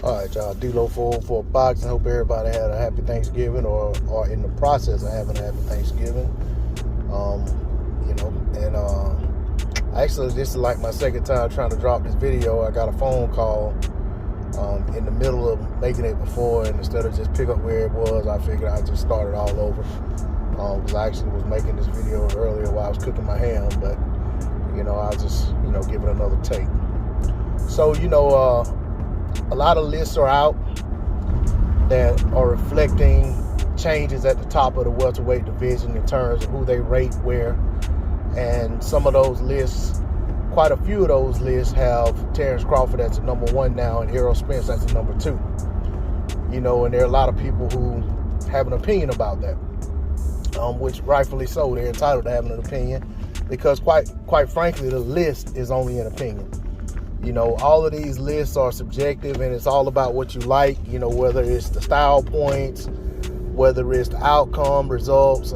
All right, y'all. D-Lo for boxing. Hope everybody had a happy Thanksgiving or in the process of having a happy Thanksgiving. Actually, this is like my second time trying to drop this video. I got a phone call in the middle of making it before, and instead of just pick up where it was, I figured I'd just start it all over. Because I actually was making this video earlier while I was cooking my ham, but, I'll just, give it another take. So, a lot of lists are out that are reflecting changes at the top of the welterweight division in terms of who they rate where. And some of those lists, quite a few of those lists have Terence Crawford as the number 1 now and Errol Spence as the number 2. And there are a lot of people who have an opinion about that, which rightfully so. They're entitled to having an opinion because quite frankly, the list is only an opinion. All of these lists are subjective, and it's all about what you like, whether it's the style points, whether it's the outcome results,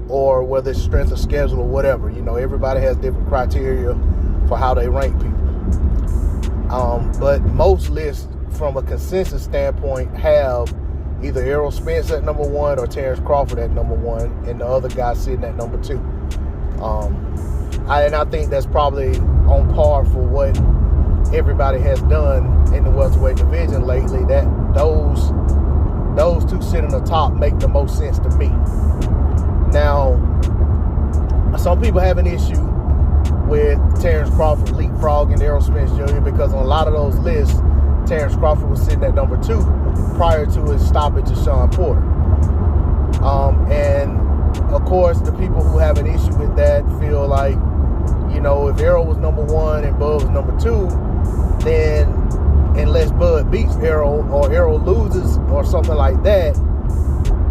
or whether it's strength of schedule or whatever. Everybody has different criteria for how they rank people. But most lists, from a consensus standpoint, have either Errol Spence at number 1 or Terence Crawford at number 1, and the other guy sitting at number 2. I think that's probably on par for what everybody has done in the welterweight division lately. That those two sitting on the top make the most sense to me. Now, some people have an issue with Terence Crawford leapfrogging Errol Spence Jr. because on a lot of those lists, Terence Crawford was sitting at number 2 prior to his stoppage of Shawn Porter. And of course, the people who have an issue with that feel like, if Errol was number 1 and Bud was number 2, then unless Bud beats Errol or Errol loses or something like that,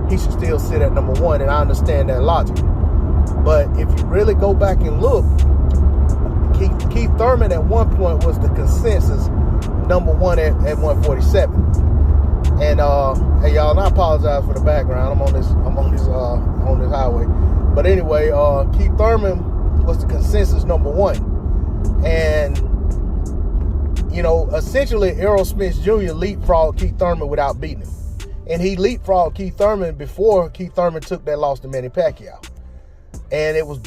he should still sit at number 1, and I understand that logic. But if you really go back and look, Keith Thurman at one point was the consensus number 1 at 147. And hey y'all, and I apologize for the background. I'm on this highway. But anyway, Keith Thurman was the consensus number 1. And essentially Errol Spence Jr. leapfrogged Keith Thurman without beating him. And he leapfrogged Keith Thurman before Keith Thurman took that loss to Manny Pacquiao. And it was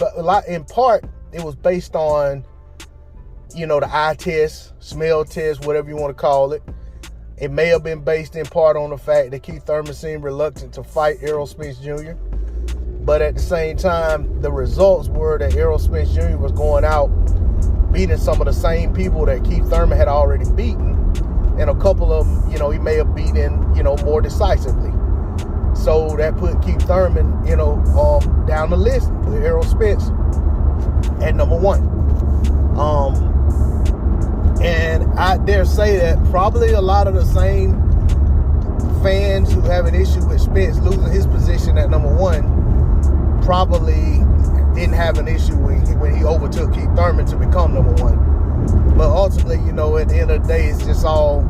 in part, it was based on, the eye test, smell test, whatever you want to call it. It may have been based in part on the fact that Keith Thurman seemed reluctant to fight Errol Spence Jr. But at the same time, the results were that Errol Spence Jr. was going out beating some of the same people that Keith Thurman had already beaten. And a couple of them, he may have beaten, more decisively. So that put Keith Thurman, down the list, put Errol Spence at number 1. And I dare say that probably a lot of the same fans who have an issue with Spence losing his position at number 1 probably didn't have an issue when he overtook Keith Thurman to become number 1. But ultimately, at the end of the day, it's just all,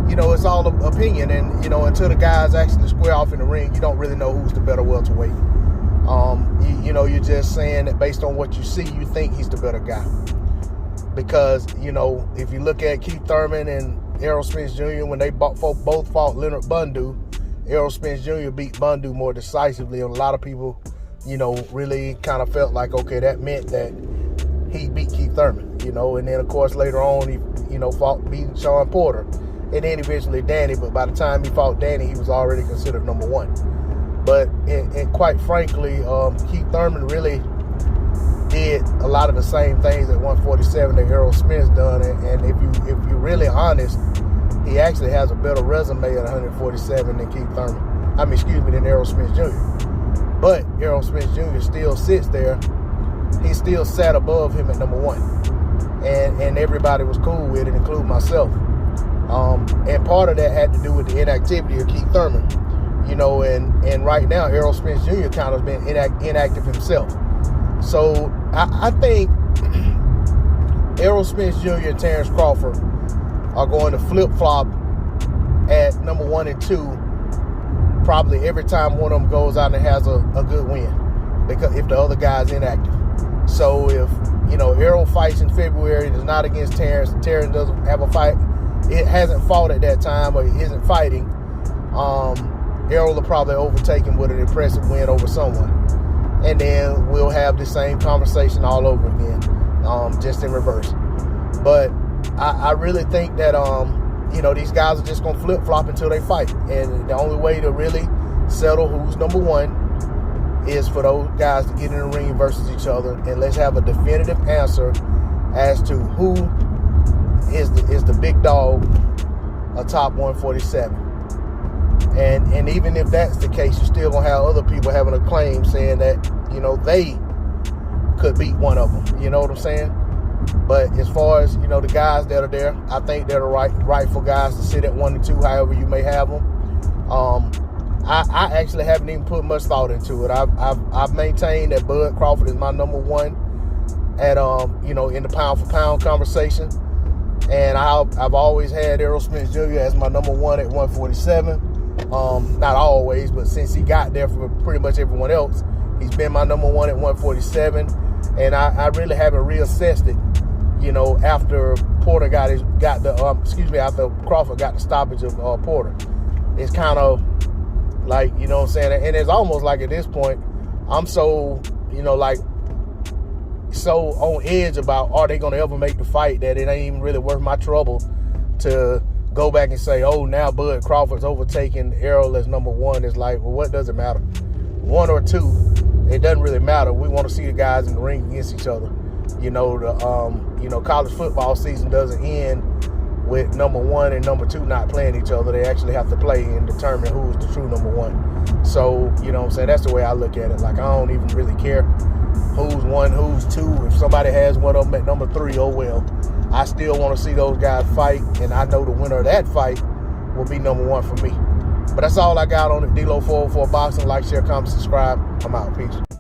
it's all opinion. And, until the guys actually square off in the ring, you don't really know who's the better welterweight. You're just saying that based on what you see, you think he's the better guy. Because, if you look at Keith Thurman and Errol Spence Jr., when they both fought Leonard Bundu, Errol Spence Jr. beat Bundu more decisively. And a lot of people, really kind of felt like, okay, that meant that he beat Keith Thurman, and then, of course, later on, he, beat Shawn Porter, and then eventually Danny, but by the time he fought Danny, he was already considered number 1. But, and quite frankly, Keith Thurman really did a lot of the same things at 147 that Errol Spence done, and if you're really honest, he actually has a better resume at 147 than Keith Thurman. Than Errol Spence Jr. But Errol Spence Jr. still sits there. He still sat above him at number 1. And everybody was cool with it, including myself. And part of that had to do with the inactivity of Keith Thurman. And right now, Errol Spence Jr. kind of been inactive himself. So I think Errol Spence Jr. and Terence Crawford are going to flip-flop at number 1 and 2 probably every time one of them goes out and has a good win, because if the other guy's inactive. So if Errol fights in February, it's not against Terence. Terence doesn't have a fight it hasn't fought at that time or he isn't fighting, Errol will probably overtake him with an impressive win over someone. And then we'll have the same conversation all over again, just in reverse. But I really think that, these guys are just going to flip-flop until they fight. And the only way to really settle who's number one is for those guys to get in the ring versus each other. And let's have a definitive answer as to who is the big dog atop 147. And even if that's the case, you're still going to have other people having a claim saying that, they could beat one of them. You know what I'm saying? But as far as, the guys that are there, I think they're the rightful guys to sit at 1 and 2, however you may have them. I actually haven't even put much thought into it. I've maintained that Bud Crawford is my number one at, in the pound for pound conversation. And I've always had Errol Spence Jr. as my number one at 147. Not always, but since he got there for pretty much everyone else, he's been my number one at 147. And I really haven't reassessed it, after Porter after Crawford got the stoppage of Porter. It's kind of like, what I'm saying? And it's almost like at this point, I'm so, so on edge about are they going to ever make the fight that it ain't even really worth my trouble to go back and say, oh, now Bud Crawford's overtaking Errol as number one. It's like, well, what does it matter? 1 or 2, it doesn't really matter. We want to see the guys in the ring against each other. College football season doesn't end with number 1 and number 2 not playing each other. They actually have to play and determine who's the true number 1. So, that's the way I look at it. Like, I don't even really care who's 1, who's 2. If somebody has one of them at number 3, oh well. I still want to see those guys fight, and I know the winner of that fight will be number 1 for me. But that's all I got on it. D-Lo 404 Boxing. Like, share, comment, subscribe. I'm out. Peace.